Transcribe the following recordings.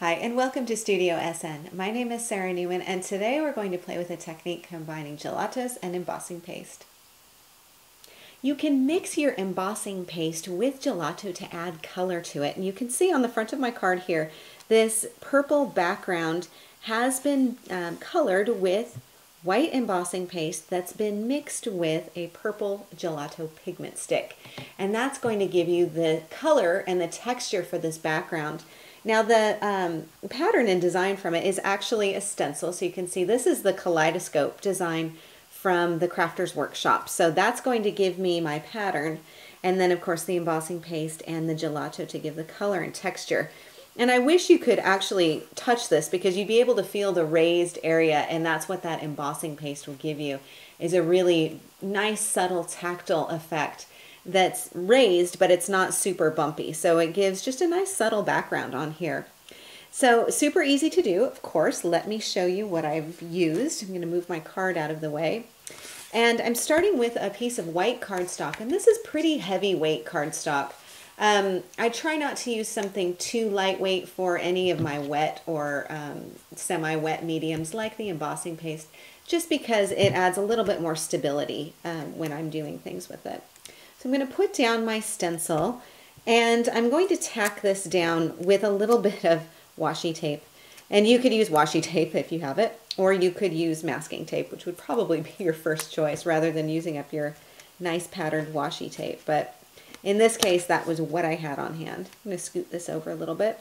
Hi, and welcome to Studio SN. My name is Sara Naumann, and today we're going to play with a technique combining gelatos and embossing paste. You can mix your embossing paste with gelato to add color to it. And you can see on the front of my card here, this purple background has been colored with white embossing paste that's been mixed with a purple gelato pigment stick. And that's going to give you the color and the texture for this background. Now the pattern and design from it is actually a stencil. So you can see this is the Kaleidoscope design from the Crafter's Workshop. So that's going to give me my pattern. And then of course the embossing paste and the gelato to give the color and texture. And I wish you could actually touch this because you'd be able to feel the raised area, and that's what that embossing paste will give you, is a really nice subtle tactile effect that's raised, but it's not super bumpy. So it gives just a nice subtle background on here. So super easy to do, of course. Let me show you what I've used. I'm going to move my card out of the way. And I'm starting with a piece of white cardstock, and this is pretty heavyweight cardstock. I try not to use something too lightweight for any of my wet or semi-wet mediums like the embossing paste, just because it adds a little bit more stability when I'm doing things with it. So I'm going to put down my stencil, and I'm going to tack this down with a little bit of washi tape. And you could use washi tape if you have it, or you could use masking tape, which would probably be your first choice rather than using up your nice patterned washi tape. But in this case, that was what I had on hand. I'm going to scoot this over a little bit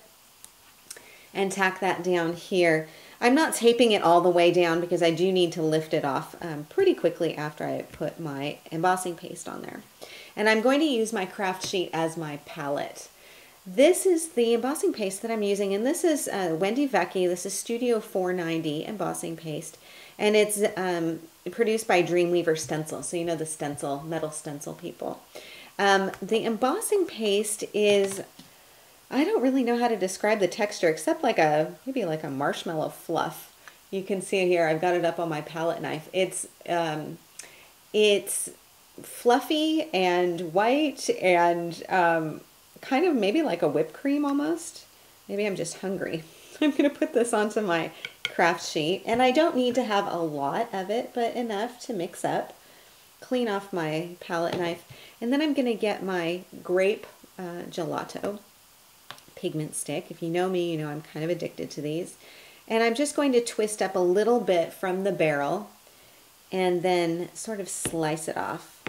and tack that down here. I'm not taping it all the way down because I do need to lift it off pretty quickly after I put my embossing paste on there. And I'm going to use my craft sheet as my palette. This is the embossing paste that I'm using, and this is Wendy Vecchi. This is Studio 490 embossing paste, and it's produced by Dreamweaver Stencil. So you know the stencil, metal stencil people. The embossing paste is, I don't really know how to describe the texture except like maybe like a marshmallow fluff. You can see here, I've got it up on my palette knife. It's fluffy and white and kind of maybe like a whipped cream almost. Maybe I'm just hungry. I'm going to put this onto my craft sheet, and I don't need to have a lot of it, but enough to mix up. Clean off my palette knife, and then I'm going to get my grape gelato pigment stick. If you know me, you know I'm kind of addicted to these. And I'm just going to twist up a little bit from the barrel and then sort of slice it off.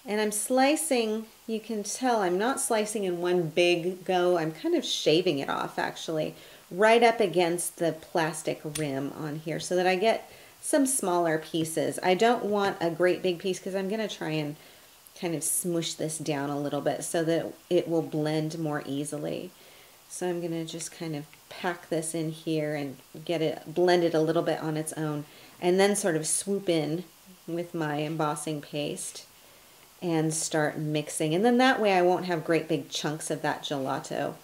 And I'm slicing, you can tell I'm not slicing in one big go. I'm kind of shaving it off actually, right up against the plastic rim on here so that I get some smaller pieces. I don't want a great big piece because I'm going to try and kind of smush this down a little bit so that it will blend more easily. So I'm going to just kind of pack this in here and get it blended a little bit on its own, and then sort of swoop in with my embossing paste and start mixing. And then that way I won't have great big chunks of that gelato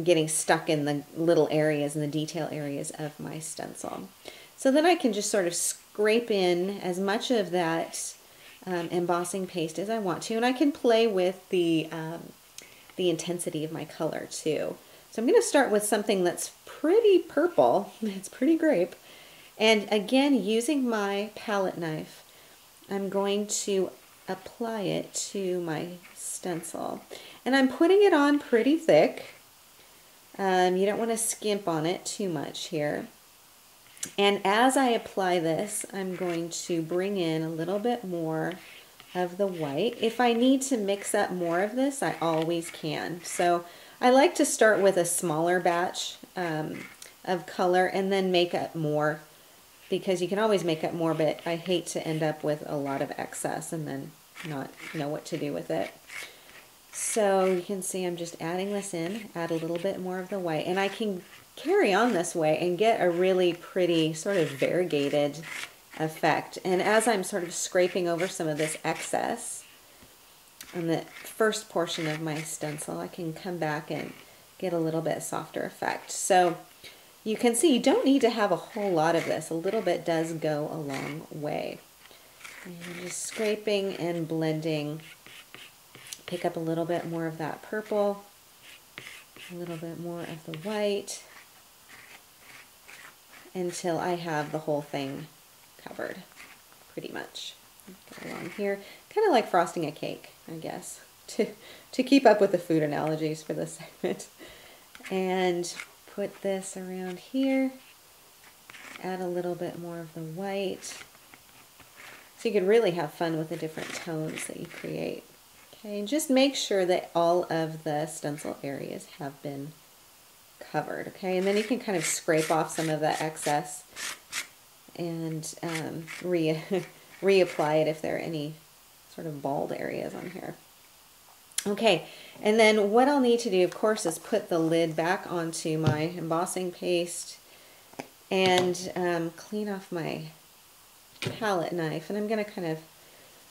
getting stuck in the little areas and the detail areas of my stencil. So then I can just sort of scrape in as much of that embossing paste as I want to, and I can play with the intensity of my color too. So I'm going to start with something that's pretty purple. It's pretty grape. And again, using my palette knife, I'm going to apply it to my stencil. And I'm putting it on pretty thick. You don't want to skimp on it too much here. And as I apply this, I'm going to bring in a little bit more of the white. If I need to mix up more of this, I always can. So I like to start with a smaller batch of color and then make up more, because you can always make up more, but I hate to end up with a lot of excess and then not know what to do with it. So you can see I'm just adding this in, add a little bit more of the white, and I can carry on this way and get a really pretty sort of variegated effect. And as I'm sort of scraping over some of this excess on the first portion of my stencil, I can come back and get a little bit softer effect. So you can see you don't need to have a whole lot of this. A little bit does go a long way. And just scraping and blending, pick up a little bit more of that purple a little bit more of the white until I have the whole thing covered, pretty much. Go along here, kind of like frosting a cake, I guess, to keep up with the food analogies for this segment. And put this around here, add a little bit more of the white. So you could really have fun with the different tones that you create. Okay, and just make sure that all of the stencil areas have been covered, okay? And then you can kind of scrape off some of the excess and reapply it if there are any sort of bald areas on here. Okay, and then what I'll need to do, of course, is put the lid back onto my embossing paste and clean off my palette knife. And I'm going to kind of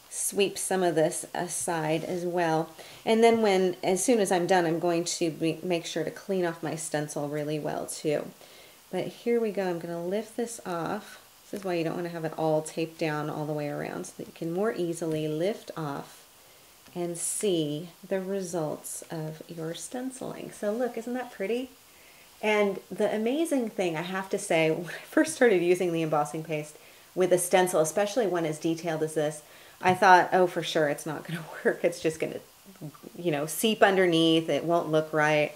sweep some of this aside as well. And then as soon as I'm done, I'm going to make sure to clean off my stencil really well too. But here we go. I'm going to lift this off. This is why you don't want to have it all taped down all the way around, so that you can more easily lift off and see the results of your stenciling. So look, isn't that pretty? And the amazing thing, I have to say, when I first started using the embossing paste with a stencil, especially one as detailed as this, I thought, oh, for sure, it's not going to work. It's just going to, you know, seep underneath. It won't look right.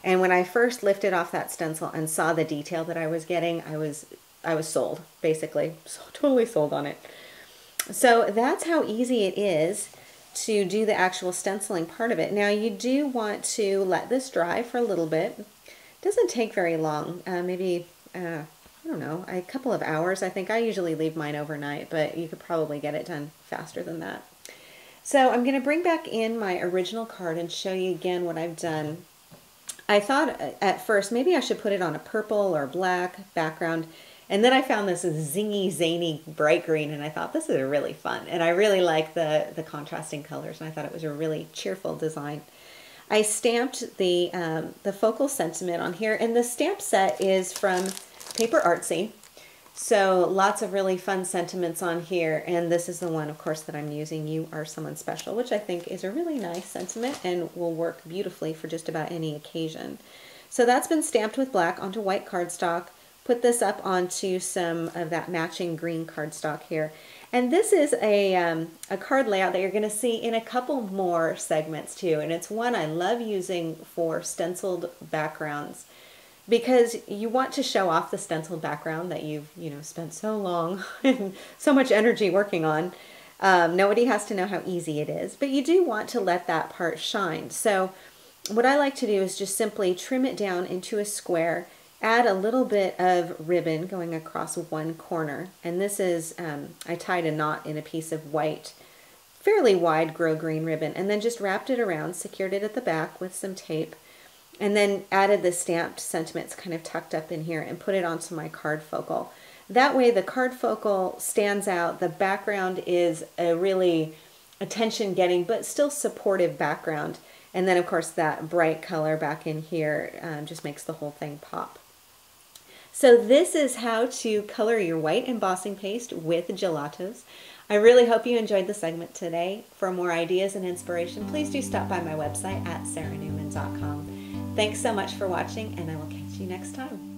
And when I first lifted off that stencil and saw the detail that I was getting, I was sold, basically. So totally sold on it. So that's how easy it is to do the actual stenciling part of it. Now you do want to let this dry for a little bit. It doesn't take very long, maybe I don't know, a couple of hours. I think I usually leave mine overnight, but you could probably get it done faster than that. So I'm going to bring back in my original card and show you again what I've done. I thought at first maybe I should put it on a purple or black background, and then I found this zingy, zany, bright green, and I thought this is really fun. And I really like the contrasting colors, and I thought it was a really cheerful design. I stamped the focal sentiment on here, and the stamp set is from Paper Artsy. So lots of really fun sentiments on here, and this is the one, of course, that I'm using, You Are Someone Special, which I think is a really nice sentiment and will work beautifully for just about any occasion. So that's been stamped with black onto white cardstock. Put this up onto some of that matching green cardstock here. And this is a card layout that you're going to see in a couple more segments too, and it's one I love using for stenciled backgrounds, because you want to show off the stenciled background that you've spent so long and so much energy working on. Nobody has to know how easy it is, but you do want to let that part shine. So what I like to do is just simply trim it down into a square, add a little bit of ribbon going across one corner, and this is, I tied a knot in a piece of white, fairly wide grosgrain ribbon, and then just wrapped it around, secured it at the back with some tape, and then added the stamped sentiments kind of tucked up in here and put it onto my card focal. That way the card focal stands out. The background is a really attention-getting but still supportive background. And then, of course, that bright color back in here just makes the whole thing pop. So this is how to color your white embossing paste with gelatos. I really hope you enjoyed the segment today. For more ideas and inspiration, please do stop by my website at saranaumann.com. Thanks so much for watching, and I will catch you next time.